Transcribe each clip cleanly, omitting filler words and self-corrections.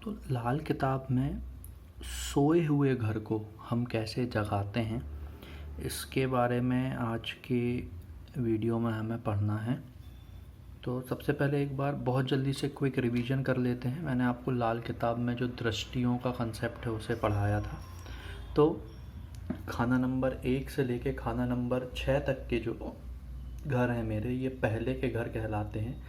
तो लाल किताब में सोए हुए घर को हम कैसे जगाते हैं, इसके बारे में आज की वीडियो में हमें पढ़ना है। तो सबसे पहले एक बार बहुत जल्दी से क्विक रिवीजन कर लेते हैं। मैंने आपको लाल किताब में जो दृष्टियों का कंसेप्ट है उसे पढ़ाया था। तो खाना नंबर 1 से लेके खाना नंबर 6 तक के जो घर हैं मेरे, ये पहले के घर कहलाते हैं।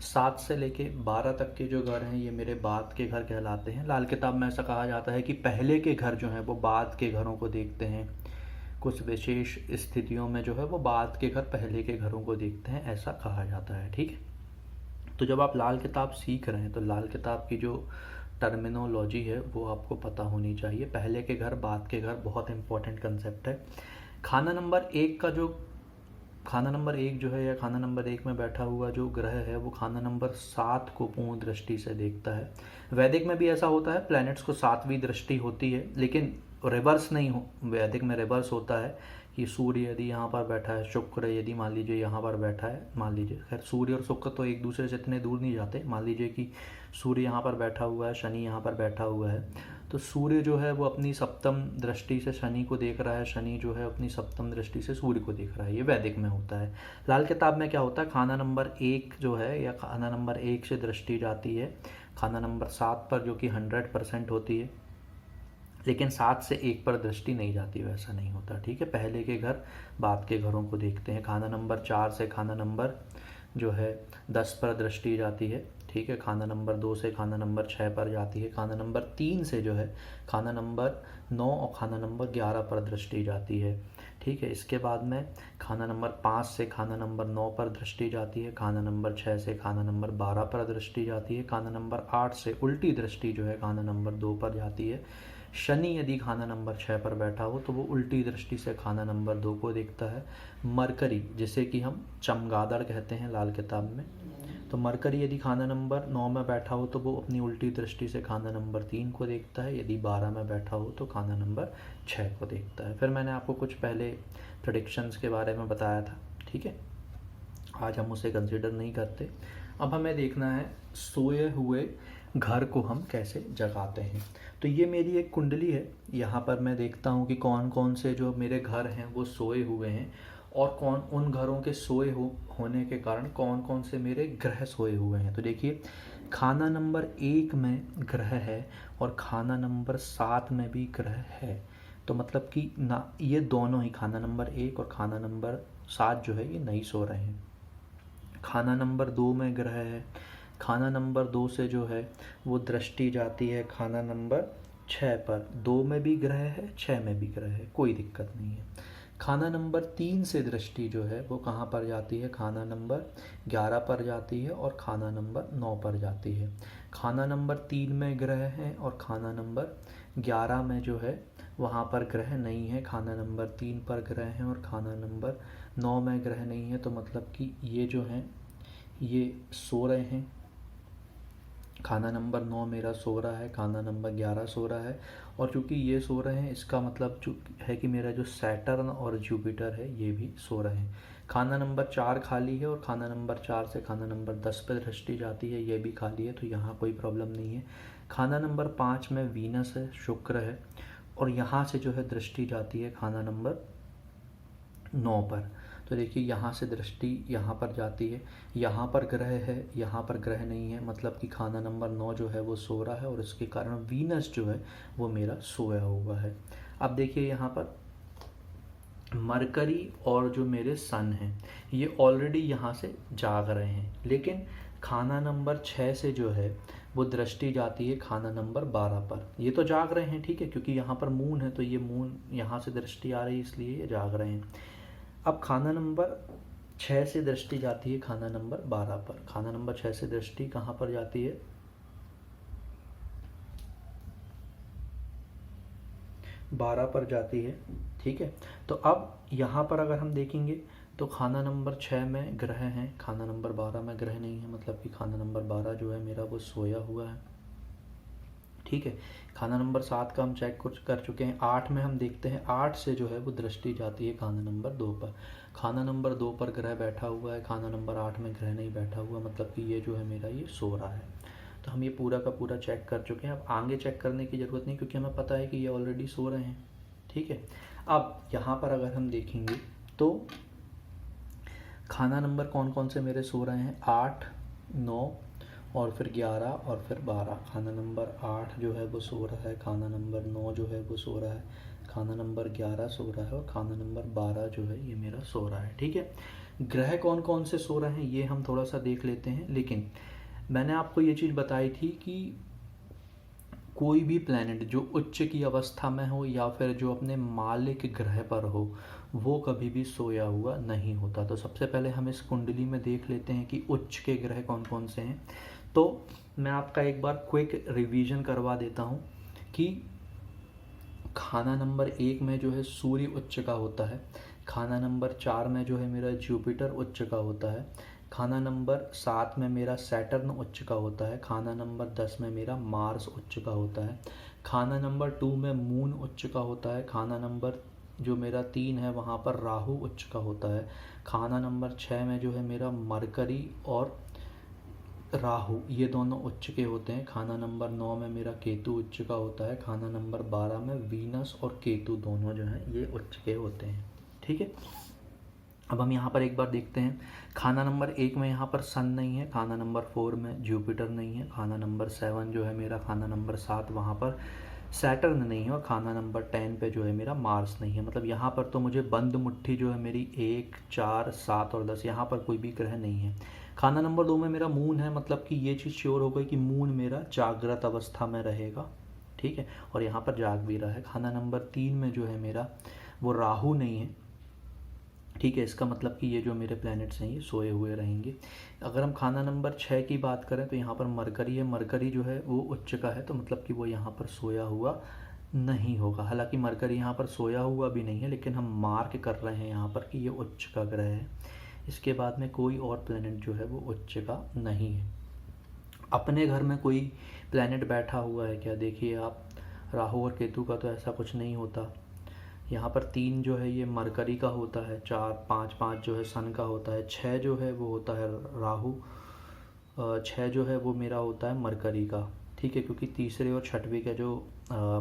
7 से लेके 12 तक के जो घर हैं ये मेरे बाद के घर कहलाते हैं। लाल किताब में ऐसा कहा जाता है कि पहले के घर जो हैं वो बाद के घरों को देखते हैं, कुछ विशेष स्थितियों में जो है वो बाद के घर पहले के घरों को देखते हैं, ऐसा कहा जाता है। ठीक है। तो जब आप लाल किताब सीख रहे हैं तो लाल किताब की जो टर्मिनोलॉजी है वो आपको पता होनी चाहिए। पहले के घर, बाद के घर बहुत इंपॉर्टेंट कंसेप्ट है। खाना नंबर 1 का जो खाना नंबर 1 जो है या खाना नंबर 1 में बैठा हुआ जो ग्रह है वो खाना नंबर 7 को पूर्ण दृष्टि से देखता है। वैदिक में भी ऐसा होता है, प्लैनेट्स को 7वीं दृष्टि होती है, लेकिन रिवर्स नहीं हो। वैदिक में रिवर्स होता है कि सूर्य यदि यहाँ पर बैठा है, शुक्र यदि मान लीजिए यहाँ पर बैठा है, मान लीजिए, खैर सूर्य और शुक्र तो एक दूसरे से इतने दूर नहीं जाते। मान लीजिए कि सूर्य यहाँ पर बैठा हुआ है, शनि यहाँ पर बैठा हुआ है, तो सूर्य जो है वो अपनी सप्तम दृष्टि से शनि को देख रहा है, शनि जो है अपनी सप्तम दृष्टि से सूर्य को देख रहा है। ये वैदिक में होता है। लाल किताब में क्या होता है, खाना नंबर 1 जो है या खाना नंबर 1 से दृष्टि जाती है खाना नंबर 7 पर, जो कि 100% होती है, लेकिन 7 से 1 पर दृष्टि नहीं जाती, वैसा नहीं होता। ठीक है। पहले के घर बाद के घरों को देखते हैं। खाना नंबर 4 से खाना नंबर जो है 10 पर दृष्टि जाती है। ठीक है। खाना नंबर 2 से खाना नंबर 6 पर जाती है। खाना नंबर 3 से जो है खाना नंबर 9 और खाना नंबर 11 पर दृष्टि जाती है। ठीक है। इसके बाद में खाना नंबर 5 से खाना नंबर 9 पर दृष्टि जाती है। खाना नंबर 6 से खाना नंबर 12 पर दृष्टि जाती है। खाना नंबर 8 से उल्टी दृष्टि जो है खाना नंबर 2 पर जाती है। शनि यदि खाना नंबर 6 पर बैठा हो तो वो उल्टी दृष्टि से खाना नंबर 2 को देखता है। मरकरी, जिसे कि हम चमगादड़ कहते हैं लाल किताब में, तो मरकरी यदि खाना नंबर 9 में बैठा हो तो वो अपनी उल्टी दृष्टि से खाना नंबर 3 को देखता है। यदि 12 में बैठा हो तो खाना नंबर 6 को देखता है। फिर मैंने आपको कुछ पहले प्रेडिक्शंस के बारे में बताया था। ठीक है। आज हम उसे कंसिडर नहीं करते। अब हमें देखना है सोए हुए घर को हम कैसे जगाते हैं। तो ये मेरी एक कुंडली है। यहाँ पर मैं देखता हूँ कि कौन कौन से जो मेरे घर हैं वो सोए हुए हैं, और कौन उन घरों के होने के कारण कौन कौन से मेरे ग्रह सोए हुए हैं। तो देखिए, खाना नंबर 1 में ग्रह है और खाना नंबर 7 में भी ग्रह है। तो मतलब कि ना, ये दोनों ही खाना नंबर 1 और खाना नंबर 7 जो है ये नहीं सो रहे हैं। खाना नंबर 2 में ग्रह है। खाना नंबर 2 से जो है वो दृष्टि जाती है खाना नंबर 6 पर। 2 में भी ग्रह है, 6 में भी ग्रह है, कोई दिक्कत नहीं है। खाना नंबर 3 से दृष्टि जो है वो कहाँ पर जाती है, खाना नंबर 11 पर जाती है और खाना नंबर 9 पर जाती है। खाना नंबर 3 में ग्रह है और खाना नंबर 11 में जो है वहाँ पर ग्रह नहीं है। खाना नंबर 3 पर ग्रह है और खाना नंबर 9 में ग्रह नहीं है। तो मतलब कि ये जो हैं ये सो रहे हैं। खाना नंबर 9 मेरा सो रहा है, खाना नंबर 11 सो रहा है, और चूँकि ये सो रहे हैं इसका मतलब जो है कि मेरा जो सैटर्न और जुपिटर है ये भी सो रहे हैं। खाना नंबर 4 खाली है और खाना नंबर 4 से खाना नंबर 10 पर दृष्टि जाती है, ये भी खाली है, तो यहाँ कोई प्रॉब्लम नहीं है। खाना नंबर 5 में वीनस है, शुक्र है, और यहाँ से जो है दृष्टि जाती है खाना नंबर 9 पर। तो देखिए, यहाँ से दृष्टि यहाँ पर जाती है, यहाँ पर ग्रह है, यहाँ पर ग्रह नहीं है, मतलब कि खाना नंबर 9 जो है वो सो रहा है और इसके कारण वीनस जो है वो मेरा सोया हुआ है। अब देखिए, यहाँ पर मरकरी और जो मेरे सन हैं ये ऑलरेडी यहाँ से जाग रहे हैं, लेकिन खाना नंबर 6 से जो है वो दृष्टि जाती है खाना नंबर 12 पर। ये तो जाग रहे हैं, ठीक है, क्योंकि यहाँ पर मून है तो ये मून यहाँ से दृष्टि आ रही है, इसलिए ये जाग रहे हैं। अब खाना नंबर 6 से दृष्टि जाती है खाना नंबर 12 पर। खाना नंबर 6 से दृष्टि कहाँ पर जाती है, 12 पर जाती है। ठीक है। तो अब यहाँ पर अगर हम देखेंगे तो खाना नंबर 6 में ग्रह हैं, खाना नंबर 12 में ग्रह नहीं है, मतलब कि खाना नंबर 12 जो है मेरा वो सोया हुआ है। ठीक है। खाना नंबर 7 का हम चेक कुछ कर चुके हैं। 8 में हम देखते हैं, 8 से जो है वो दृष्टि जाती है खाना नंबर 2 पर। खाना नंबर 2 पर ग्रह बैठा हुआ है, खाना नंबर 8 में ग्रह नहीं बैठा हुआ, मतलब कि ये जो है मेरा ये सो रहा है। तो हम ये पूरा का पूरा चेक कर चुके हैं। अब आगे चेक करने की ज़रूरत नहीं, क्योंकि हमें पता है कि ये ऑलरेडी सो रहे हैं। ठीक है, अब यहाँ पर अगर हम देखेंगे तो खाना नंबर कौन कौन से मेरे सो रहे हैं, 8, 9 और फिर 11 और फिर 12। खाना नंबर 8 जो है वो सो रहा है, खाना नंबर 9 जो है वो सो रहा है, खाना नंबर 11 सो रहा है और खाना नंबर 12 जो है ये मेरा सो रहा है। ठीक है, ग्रह कौन कौन से सो रहे हैं ये हम थोड़ा सा देख लेते हैं। लेकिन मैंने आपको ये चीज़ बताई थी कि कोई भी प्लैनेट जो उच्च की अवस्था में हो या फिर जो अपने मालिक ग्रह पर हो, वो कभी भी सोया हुआ नहीं होता। तो सबसे पहले हम इस कुंडली में देख लेते हैं कि उच्च के ग्रह कौन कौन से हैं। तो मैं आपका एक बार क्विक रिवीजन करवा देता हूँ कि खाना नंबर 1 में जो है सूर्य उच्च का होता है, खाना नंबर 4 में जो है मेरा जुपिटर उच्च का होता है, खाना नंबर 7 में मेरा सैटर्न उच्च का होता है, खाना नंबर 10 में मेरा मार्स उच्च का होता है, खाना नंबर 2 में मून उच्च का होता है, खाना नंबर जो मेरा 3 है वहाँ पर राहु उच्च का होता है, खाना नंबर 6 में जो है मेरा मरकरी और राहु ये दोनों उच्च के होते हैं, खाना नंबर 9 में मेरा केतु उच्च का होता है, खाना नंबर 12 में वीनस और केतु दोनों जो हैं ये उच्च के होते हैं। ठीक है, अब हम यहाँ पर एक बार देखते हैं। खाना नंबर 1 में यहाँ पर सन नहीं है, खाना नंबर 4 में जुपिटर नहीं है, खाना नंबर 7 जो है मेरा, खाना नंबर 7 वहाँ पर सैटर्न नहीं है और खाना नंबर 10 पे जो है मेरा मार्स नहीं है। मतलब यहाँ पर तो मुझे बंद मुट्ठी जो है मेरी 1, 4, 7 और 10, यहाँ पर कोई भी ग्रह नहीं है। खाना नंबर 2 में मेरा मून है, मतलब कि ये चीज़ श्योर हो गई कि मून मेरा जागृत अवस्था में रहेगा। ठीक है, और यहाँ पर जाग भी रहा है। खाना नंबर 3 में जो है मेरा वो राहु नहीं है। ठीक है, इसका मतलब कि ये जो मेरे प्लैनेट्स हैं ये सोए हुए रहेंगे। अगर हम खाना नंबर 6 की बात करें तो यहाँ पर मरकरी है, मरकरी जो है वो उच्च का है, तो मतलब कि वो यहाँ पर सोया हुआ नहीं होगा। हालांकि मरकरी यहाँ पर सोया हुआ भी नहीं है, लेकिन हम मार्क कर रहे हैं यहाँ पर कि ये उच्च का ग्रह है। इसके बाद में कोई और प्लैनेट जो है वो उच्च का नहीं है। अपने घर में कोई प्लैनेट बैठा हुआ है क्या? देखिए आप, राहु और केतु का तो ऐसा कुछ नहीं होता। यहाँ पर 3 जो है ये मरकरी का होता है, 4, 5 जो है सन का होता है, 6 जो है वो होता है राहु, 6 जो है वो मेरा होता है मरकरी का। ठीक है, क्योंकि तीसरे और छठवें का जो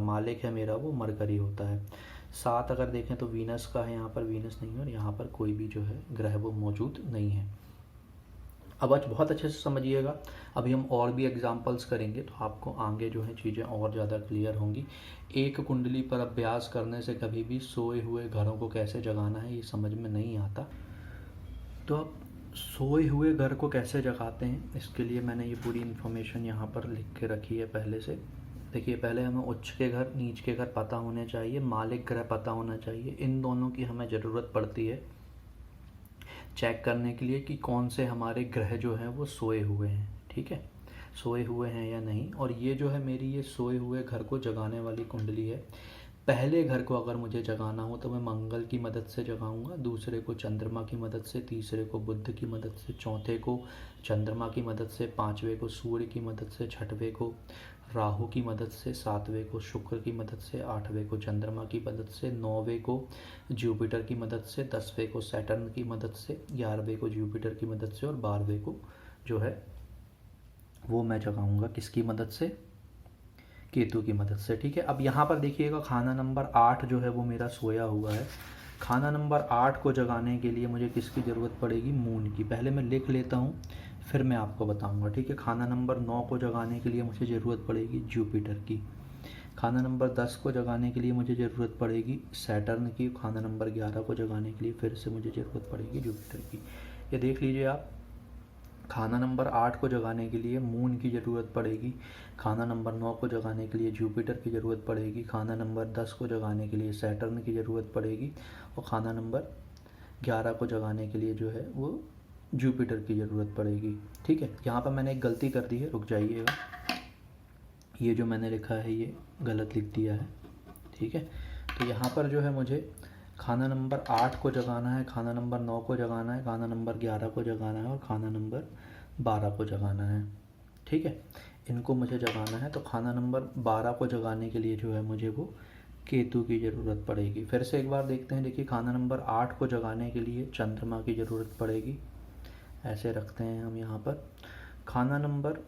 मालिक है मेरा वो मरकरी होता है। 7 अगर देखें तो वीनस का है, यहाँ पर वीनस नहीं है और यहाँ पर कोई भी जो है ग्रह वो मौजूद नहीं है। अब आज बहुत अच्छे से समझिएगा, अभी हम और भी एग्जांपल्स करेंगे तो आपको आगे जो है चीज़ें और ज़्यादा क्लियर होंगी। एक कुंडली पर अभ्यास करने से कभी भी सोए हुए घरों को कैसे जगाना है ये समझ में नहीं आता। तो अब सोए हुए घर को कैसे जगाते हैं, इसके लिए मैंने ये पूरी इन्फॉर्मेशन यहाँ पर लिख के रखी है पहले से। देखिए, पहले हमें उच्च के घर, नीच के घर पता होने चाहिए, मालिक ग्रह पता होना चाहिए। इन दोनों की हमें ज़रूरत पड़ती है चेक करने के लिए कि कौन से हमारे ग्रह जो हैं वो सोए हुए हैं। ठीक है, सोए हुए हैं या नहीं। और ये जो है मेरी ये सोए हुए घर को जगाने वाली कुंडली है। पहले घर को अगर मुझे जगाना हो तो मैं मंगल की मदद से जगाऊंगा, दूसरे को चंद्रमा की मदद से, तीसरे को बुध की मदद से, चौथे को चंद्रमा की मदद से, पाँचवें को सूर्य की मदद से, छठवें को राहु की मदद से, सातवें को शुक्र की मदद से, आठवें को चंद्रमा की मदद से, नौवें को जुपिटर की मदद से, 10वें को सैटर्न की मदद से, 11वें को जुपिटर की मदद से और 12वें को जो है वो मैं जगाऊंगा किसकी मदद से? केतु की मदद से। ठीक है, अब यहाँ पर देखिएगा खाना नंबर 8 जो है वो मेरा सोया हुआ है। खाना नंबर 8 को जगाने के लिए मुझे किसकी ज़रूरत पड़ेगी? मून की। पहले मैं लिख लेता हूँ फिर मैं आपको बताऊँगा। ठीक है, खाना नंबर 9 को जगाने के लिए मुझे ज़रूरत पड़ेगी जुपिटर की। खाना नंबर 10 को जगाने के लिए मुझे ज़रूरत पड़ेगी सैटर्न की। खाना नंबर 11 को जगाने के लिए फिर से मुझे ज़रूरत पड़ेगी जुपिटर की। ये देख लीजिए आप, खाना नंबर 8 को जगाने के लिए मून की ज़रूरत पड़ेगी, खाना नंबर 9 को जगाने के लिए जुपिटर की ज़रूरत पड़ेगी, खाना नंबर 10 को जगाने के लिए सैटर्न की ज़रूरत पड़ेगी और खाना नंबर 11 को जगाने के लिए जो है वो जुपिटर की ज़रूरत पड़ेगी। ठीक है, यहाँ पर मैंने एक गलती कर दी है, रुक जाइएगा। ये जो मैंने लिखा है ये गलत लिख दिया है। ठीक है, तो यहाँ पर जो है मुझे खाना नंबर 8 को जगाना है, खाना नंबर 9 को जगाना है, खाना नंबर 11 को जगाना है और खाना नंबर 12 को जगाना है। ठीक है, इनको मुझे जगाना है। तो खाना नंबर 12 को जगाने के लिए जो है मुझे वो केतु की ज़रूरत पड़ेगी। फिर से एक बार देखते हैं। देखिए, खाना नंबर 8 को जगाने के लिए चंद्रमा की ज़रूरत पड़ेगी, ऐसे रखते हैं हम यहाँ पर। खाना नंबर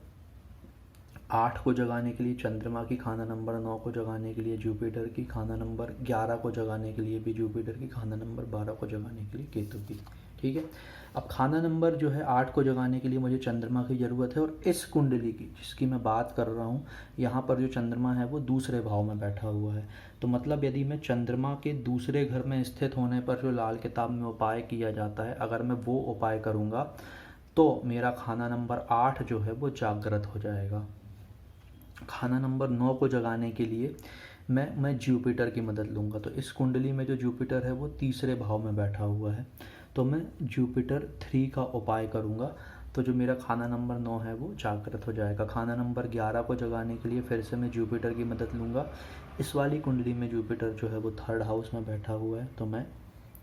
8 को जगाने के लिए चंद्रमा की, खाना नंबर 9 को जगाने के लिए जुपिटर की, खाना नंबर 11 को जगाने के लिए भी जुपिटर की, खाना नंबर 12 को जगाने के लिए केतु की। ठीक है, अब खाना नंबर जो है 8 को जगाने के लिए मुझे चंद्रमा की ज़रूरत है, और इस कुंडली की जिसकी मैं बात कर रहा हूँ, यहाँ पर जो चंद्रमा है वो दूसरे भाव में बैठा हुआ है। तो मतलब यदि मैं चंद्रमा के दूसरे घर में स्थित होने पर जो लाल किताब में उपाय किया जाता है, अगर मैं वो उपाय करूँगा तो मेरा खाना नंबर 8 जो है वो जागृत हो जाएगा। खाना नंबर 9 को जगाने के लिए मैं जुपिटर की मदद लूँगा। तो इस कुंडली में जो जुपिटर है वो तीसरे भाव में बैठा हुआ है, तो मैं जुपिटर 3 का उपाय करूँगा, तो जो मेरा खाना नंबर 9 है वो जागृत हो जाएगा। खाना नंबर 11 को जगाने के लिए फिर से मैं जुपिटर की मदद लूँगा। इस वाली कुंडली में जुपिटर जो है वो 3rd हाउस में बैठा हुआ है, तो मैं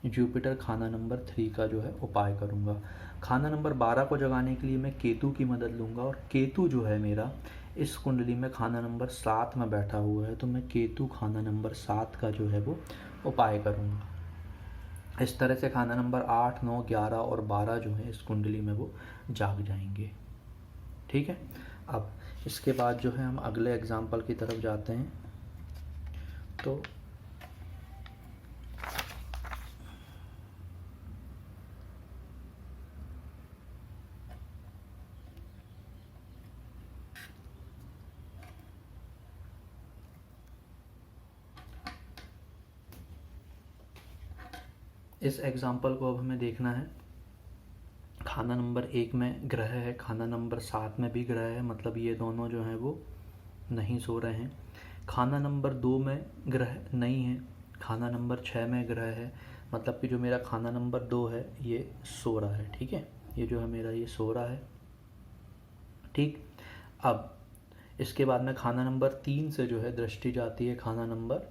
जुपिटर खाना नंबर 3 का जो है उपाय करूँगा। खाना नंबर 12 को जगाने के लिए मैं केतु की मदद लूँगा, और केतु जो है मेरा इस कुंडली में खाना नंबर 7 में बैठा हुआ है, तो मैं केतु खाना नंबर 7 का जो है वो उपाय करूँगा। इस तरह से खाना नंबर 8, 9, 11 और 12 जो है इस कुंडली में वो जाग जाएंगे। ठीक है, अब इसके बाद जो है हम अगले एग्जाम्पल की तरफ जाते हैं। तो इस एग्जाम्पल को अब हमें देखना है। खाना नंबर 1 में ग्रह है, खाना नंबर 7 में भी ग्रह है, मतलब ये दोनों जो हैं वो नहीं सो रहे हैं। खाना नंबर 2 में ग्रह नहीं है, खाना नंबर 6 में ग्रह है, मतलब कि जो मेरा खाना नंबर 2 है ये सो रहा है। ठीक है, ये जो है मेरा ये सो रहा है। ठीक, अब इसके बाद में खाना नंबर 3 से जो है दृष्टि जाती है खाना नंबर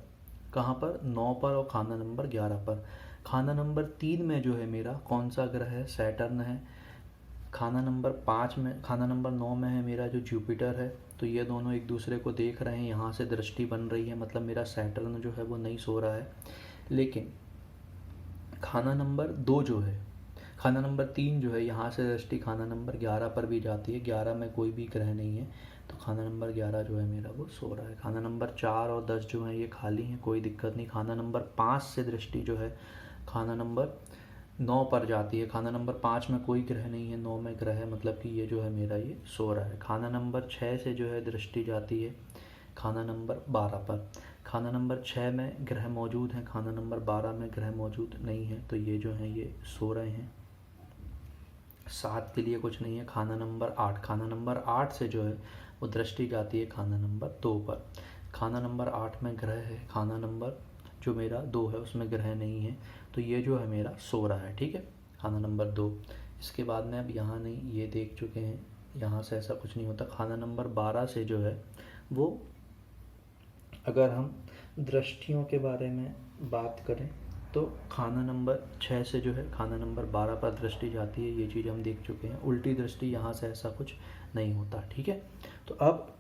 कहाँ पर, 9 पर और खाना नंबर 11 पर। खाना नंबर 3 में जो है मेरा कौन सा ग्रह है, सैटर्न है। खाना नंबर 5 में, खाना नंबर 9 में है मेरा जो जुपिटर है। तो ये दोनों एक दूसरे को देख रहे हैं, यहाँ से दृष्टि बन रही है, मतलब मेरा सैटर्न जो है वो नहीं सो रहा है। लेकिन खाना नंबर 2 जो है, खाना नंबर 3 जो है, यहाँ से दृष्टि खाना नंबर 11 पर भी जाती है। 11 में कोई भी ग्रह नहीं है, तो खाना नंबर 11 जो है मेरा वो सो रहा है। खाना नंबर 4 और 10 जो है ये खाली हैं, कोई दिक्कत नहीं। खाना नंबर 5 से दृष्टि जो है खाना नंबर 9 पर जाती है। खाना नंबर 5 में कोई ग्रह नहीं है, 9 में ग्रह है, मतलब कि ये जो है मेरा ये सो रहा है। खाना नंबर 6 से जो है दृष्टि जाती है खाना नंबर 12 पर। खाना नंबर 6 में ग्रह मौजूद हैं, खाना नंबर 12 में ग्रह मौजूद नहीं है, तो ये जो है ये सो रहे हैं। 7 के लिए कुछ नहीं है। खाना नंबर 8, खाना नंबर 8 से जो है वो दृष्टि जाती है खाना नंबर 2 पर। खाना नंबर 8 में ग्रह है, खाना नंबर जो मेरा 2 है उसमें ग्रह नहीं है, तो ये जो है मेरा सो रहा है। ठीक है, खाना नंबर 2। इसके बाद में अब यहाँ नहीं, ये देख चुके हैं, यहाँ से ऐसा कुछ नहीं होता। खाना नंबर 12 से जो है वो, अगर हम दृष्टियों के बारे में बात करें तो खाना नंबर 6 से जो है खाना नंबर 12 पर दृष्टि जाती है, ये चीज़ हम देख चुके हैं। उल्टी दृष्टि यहाँ से ऐसा कुछ नहीं होता। ठीक है, तो अब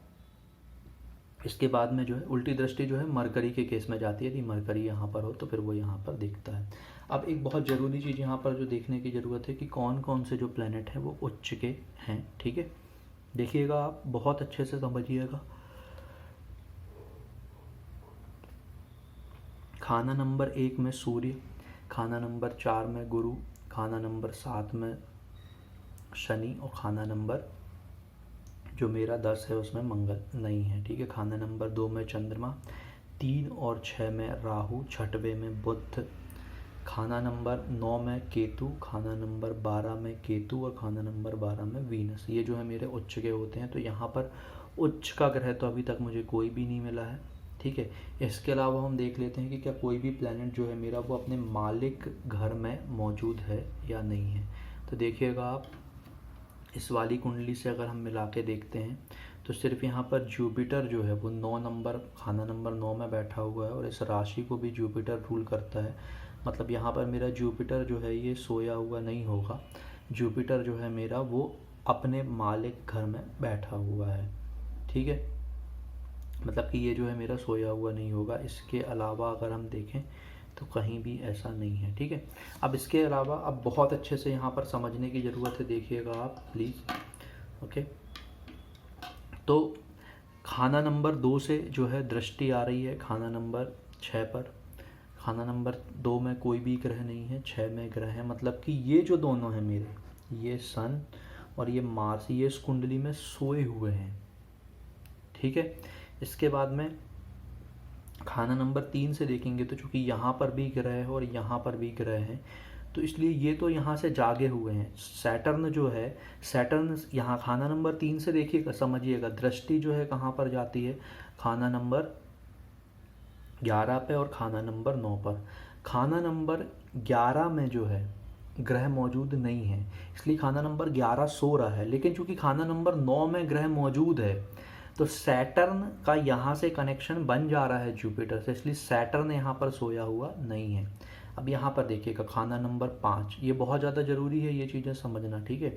इसके बाद में जो है उल्टी दृष्टि जो है मरकरी के केस में जाती है। यदि मरकरी यहाँ पर हो तो फिर वो यहाँ पर दिखता है। अब एक बहुत ज़रूरी चीज़ यहाँ पर जो देखने की ज़रूरत है कि कौन कौन से जो प्लैनेट हैं वो उच्च के हैं। ठीक है, देखिएगा आप बहुत अच्छे से समझिएगा। खाना नंबर 1 में सूर्य, खाना नंबर 4 में गुरु, खाना नंबर 7 में शनि, और खाना नंबर जो मेरा 10 है उसमें मंगल नहीं है। ठीक है, खाना नंबर 2 में चंद्रमा, 3 और 6 में राहु, 6वें में बुध, खाना नंबर 9 में केतु, खाना नंबर 12 में केतु, और खाना नंबर 12 में वीनस। ये जो है मेरे उच्च के होते हैं। तो यहाँ पर उच्च का ग्रह तो अभी तक मुझे कोई भी नहीं मिला है। ठीक है, इसके अलावा हम देख लेते हैं कि क्या कोई भी प्लैनेट जो है मेरा वो अपने मालिक घर में मौजूद है या नहीं है। तो देखिएगा आप, इस वाली कुंडली से अगर हम मिला के देखते हैं तो सिर्फ यहाँ पर जुपिटर जो है वो 9 नंबर, खाना नंबर 9 में बैठा हुआ है, और इस राशि को भी जुपिटर रूल करता है। मतलब यहाँ पर मेरा जुपिटर जो है ये सोया हुआ नहीं होगा। जुपिटर जो है मेरा वो अपने मालिक घर में बैठा हुआ है। ठीक है, मतलब कि ये जो है मेरा सोया हुआ नहीं होगा। इसके अलावा अगर हम देखें तो कहीं भी ऐसा नहीं है। ठीक है, अब इसके अलावा अब बहुत अच्छे से यहाँ पर समझने की ज़रूरत है, देखिएगा आप प्लीज़। ओके, तो खाना नंबर 2 से जो है दृष्टि आ रही है खाना नंबर 6 पर। खाना नंबर 2 में कोई भी ग्रह नहीं है, 6 में ग्रह है, मतलब कि ये जो दोनों हैं मेरे, ये सन और ये मार्स, ये इस कुंडली में सोए हुए हैं। ठीक है। इसके बाद में खाना नंबर 3 से देखेंगे तो चूंकि यहाँ पर भी ग्रह है और यहाँ पर भी ग्रह है, तो इसलिए ये तो यहाँ से जागे हुए हैं। सैटर्न जो है, सैटर्न यहाँ खाना नंबर 3 से देखिएगा, समझिएगा दृष्टि जो है कहाँ पर जाती है, खाना नंबर 11 पे और खाना नंबर 9 पर। खाना नंबर 11 में जो है ग्रह मौजूद नहीं है, इसलिए खाना नंबर 11 सो रहा है। लेकिन चूंकि खाना नंबर 9 में ग्रह मौजूद है, तो सैटर्न का यहाँ से कनेक्शन बन जा रहा है जुपिटर से, इसलिए सैटर्न यहाँ पर सोया हुआ नहीं है। अब यहाँ पर देखिएगा खाना नंबर 5, ये बहुत ज़्यादा ज़रूरी है ये चीज़ें समझना। ठीक है।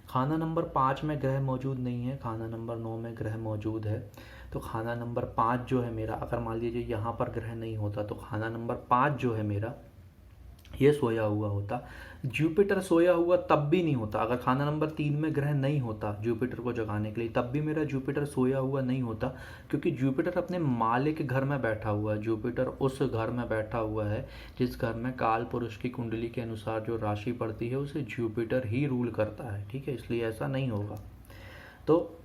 खाना नंबर 5 में ग्रह मौजूद नहीं है, खाना नंबर 9 में ग्रह मौजूद है। तो खाना नंबर 5 जो है मेरा, अगर मान लीजिए यहाँ पर ग्रह नहीं होता तो खाना नंबर 5 जो है मेरा ये सोया हुआ होता। जुपिटर सोया हुआ तब भी नहीं होता, अगर खाना नंबर 3 में ग्रह नहीं होता जुपिटर को जगाने के लिए, तब भी मेरा जुपिटर सोया हुआ नहीं होता, क्योंकि जुपिटर अपने मालिक के घर में बैठा हुआ है। जुपिटर उस घर में बैठा हुआ है जिस घर में काल पुरुष की कुंडली के अनुसार जो राशि पड़ती है उसे जुपिटर ही रूल करता है। ठीक है, इसलिए ऐसा नहीं होगा। तो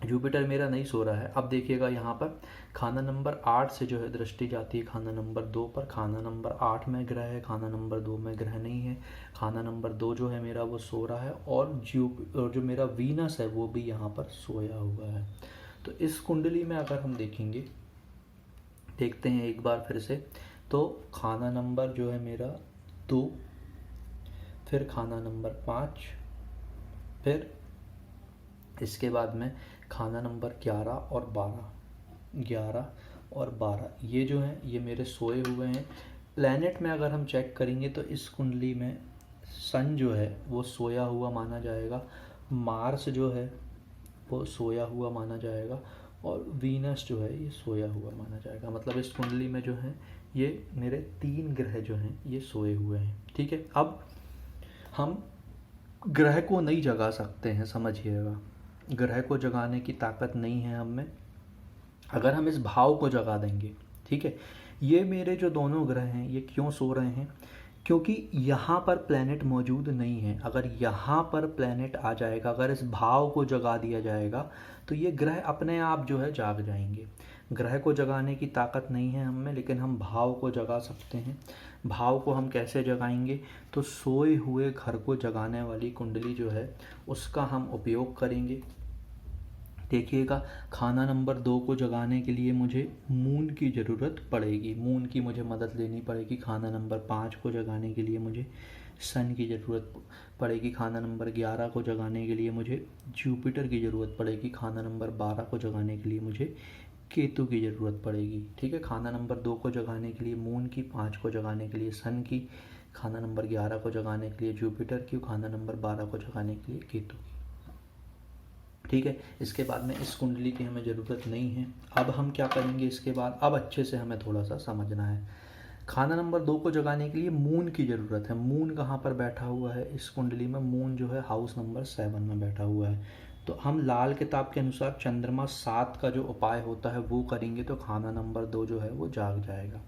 जुपिटर मेरा नहीं सो रहा है। अब देखिएगा यहाँ पर खाना नंबर 8 से जो है दृष्टि जाती है खाना नंबर 2 पर। खाना नंबर 8 में ग्रह है, खाना नंबर 2 में ग्रह नहीं है। खाना नंबर 2 जो है मेरा वो सो रहा है, और जो मेरा वीनस है वो भी यहाँ पर सोया हुआ है। तो इस कुंडली में अगर हम देखेंगे, देखते हैं एक बार फिर से, तो खाना नंबर जो है मेरा 2, फिर खाना नंबर 5, फिर इसके बाद में खाना नंबर 11 और 12, ये जो हैं ये मेरे सोए हुए हैं। प्लैनेट में अगर हम चेक करेंगे तो इस कुंडली में सन जो है वो सोया हुआ माना जाएगा, मार्स जो है वो सोया हुआ माना जाएगा, और वीनस जो है ये सोया हुआ माना जाएगा। मतलब इस कुंडली में जो है ये मेरे 3 ग्रह जो हैं ये सोए हुए हैं। ठीक है। अब हम ग्रह को नहीं जगा सकते हैं, समझिएगा, ग्रह को जगाने की ताकत नहीं है हम में। अगर हम इस भाव को जगा देंगे, ठीक है, ये मेरे जो दोनों ग्रह हैं ये क्यों सो रहे हैं, क्योंकि यहाँ पर प्लैनेट मौजूद नहीं है। अगर यहाँ पर प्लैनेट आ जाएगा, अगर इस भाव को जगा दिया जाएगा, तो ये ग्रह अपने आप जो है जाग जाएंगे। ग्रह को जगाने की ताकत नहीं है हम में, लेकिन हम भाव को जगा सकते हैं। भाव को हम कैसे जगाएंगे, तो सोए हुए घर को जगाने वाली कुंडली जो है उसका हम उपयोग करेंगे। देखिएगा, खाना नंबर 2 को जगाने के लिए मुझे मून की ज़रूरत पड़ेगी, मून की मुझे मदद लेनी पड़ेगी। खाना नंबर 5 को जगाने के लिए मुझे सन की ज़रूरत पड़ेगी। खाना नंबर 11 को जगाने के लिए मुझे जुपिटर की ज़रूरत पड़ेगी। खाना नंबर 12 को जगाने के लिए मुझे केतु की ज़रूरत पड़ेगी। ठीक है। खाना नंबर 2 को जगाने के लिए मून की, 5 को जगाने के लिए सन की, खाना नंबर 11 को जगाने के लिए जुपिटर की, खाना नंबर 12 को जगाने के लिए केतु की। ठीक है। इसके बाद में इस कुंडली की हमें ज़रूरत नहीं है। अब हम क्या करेंगे इसके बाद, अब अच्छे से हमें थोड़ा सा समझना है। खाना नंबर 2 को जगाने के लिए मून की ज़रूरत है। मून कहाँ पर बैठा हुआ है इस कुंडली में, मून जो है हाउस नंबर 7 में बैठा हुआ है। तो हम लाल किताब के अनुसार चंद्रमा 7 का जो उपाय होता है वो करेंगे, तो खाना नंबर 2 जो है वो जाग जाएगा।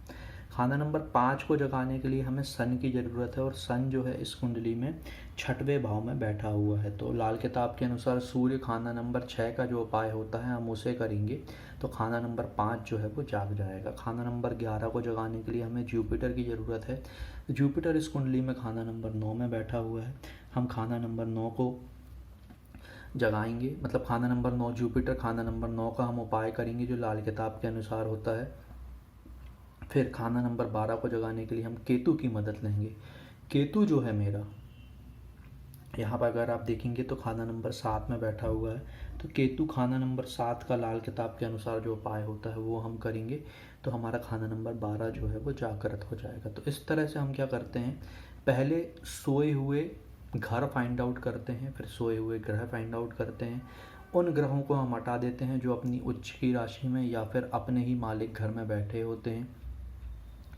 खाना नंबर 5 को जगाने के लिए हमें सन की ज़रूरत है, और सन जो है इस कुंडली में 6वें भाव में बैठा हुआ है। तो लाल किताब के अनुसार सूर्य खाना नंबर 6 का जो उपाय होता है हम उसे करेंगे, तो खाना नंबर 5 जो है वो जाग जाएगा। खाना नंबर 11 को जगाने के लिए हमें जुपिटर की ज़रूरत है। जुपिटर इस कुंडली में खाना नंबर 9 में बैठा हुआ है। हम खाना नंबर 9 को जगाएंगे, मतलब खाना नंबर 9 जुपिटर, खाना नंबर 9 का हम उपाय करेंगे जो लाल किताब के अनुसार होता है। फिर खाना नंबर 12 को जगाने के लिए हम केतु की मदद लेंगे। केतु जो है मेरा, यहाँ पर अगर आप देखेंगे तो खाना नंबर 7 में बैठा हुआ है, तो केतु खाना नंबर 7 का लाल किताब के अनुसार जो उपाय होता है वो हम करेंगे, तो हमारा खाना नंबर 12 जो है वो जागृत हो जाएगा। तो इस तरह से हम क्या करते हैं, पहले सोए हुए घर फाइंड आउट करते हैं, फिर सोए हुए ग्रह फाइंड आउट करते हैं। उन ग्रहों को हम हटा देते हैं जो अपनी उच्च की राशि में या फिर अपने ही मालिक घर में बैठे होते हैं।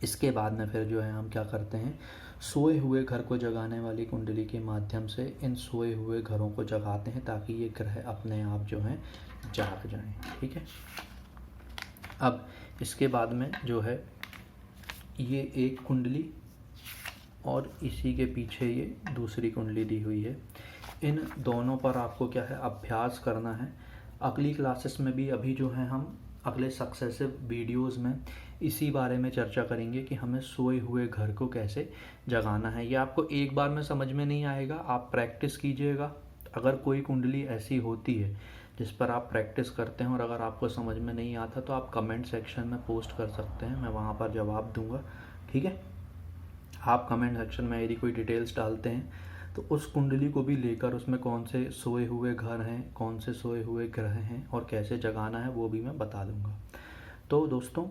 इसके बाद में फिर जो है हम क्या करते हैं, सोए हुए घर को जगाने वाली कुंडली के माध्यम से इन सोए हुए घरों को जगाते हैं ताकि ये ग्रह अपने आप जो हैं जाग जाएं। ठीक है। अब इसके बाद में जो है ये एक कुंडली और इसी के पीछे ये दूसरी कुंडली दी हुई है। इन दोनों पर आपको क्या है, अभ्यास करना है। अगली क्लासेस में भी अभी जो है हम अगले सक्सेसिव वीडियोस में इसी बारे में चर्चा करेंगे कि हमें सोए हुए घर को कैसे जगाना है। ये आपको एक बार में समझ में नहीं आएगा, आप प्रैक्टिस कीजिएगा। अगर कोई कुंडली ऐसी होती है जिस पर आप प्रैक्टिस करते हैं और अगर आपको समझ में नहीं आता तो आप कमेंट सेक्शन में पोस्ट कर सकते हैं, मैं वहाँ पर जवाब दूँगा। ठीक है। आप कमेंट सेक्शन में यदि कोई डिटेल्स डालते हैं तो उस कुंडली को भी लेकर उसमें कौन से सोए हुए घर हैं, कौन से सोए हुए ग्रह हैं और कैसे जगाना है वो भी मैं बता दूंगा। तो दोस्तों,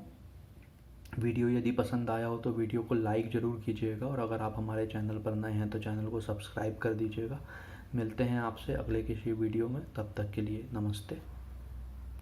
वीडियो यदि पसंद आया हो तो वीडियो को लाइक ज़रूर कीजिएगा और अगर आप हमारे चैनल पर नए हैं तो चैनल को सब्सक्राइब कर दीजिएगा। मिलते हैं आपसे अगले किसी वीडियो में, तब तक के लिए नमस्ते।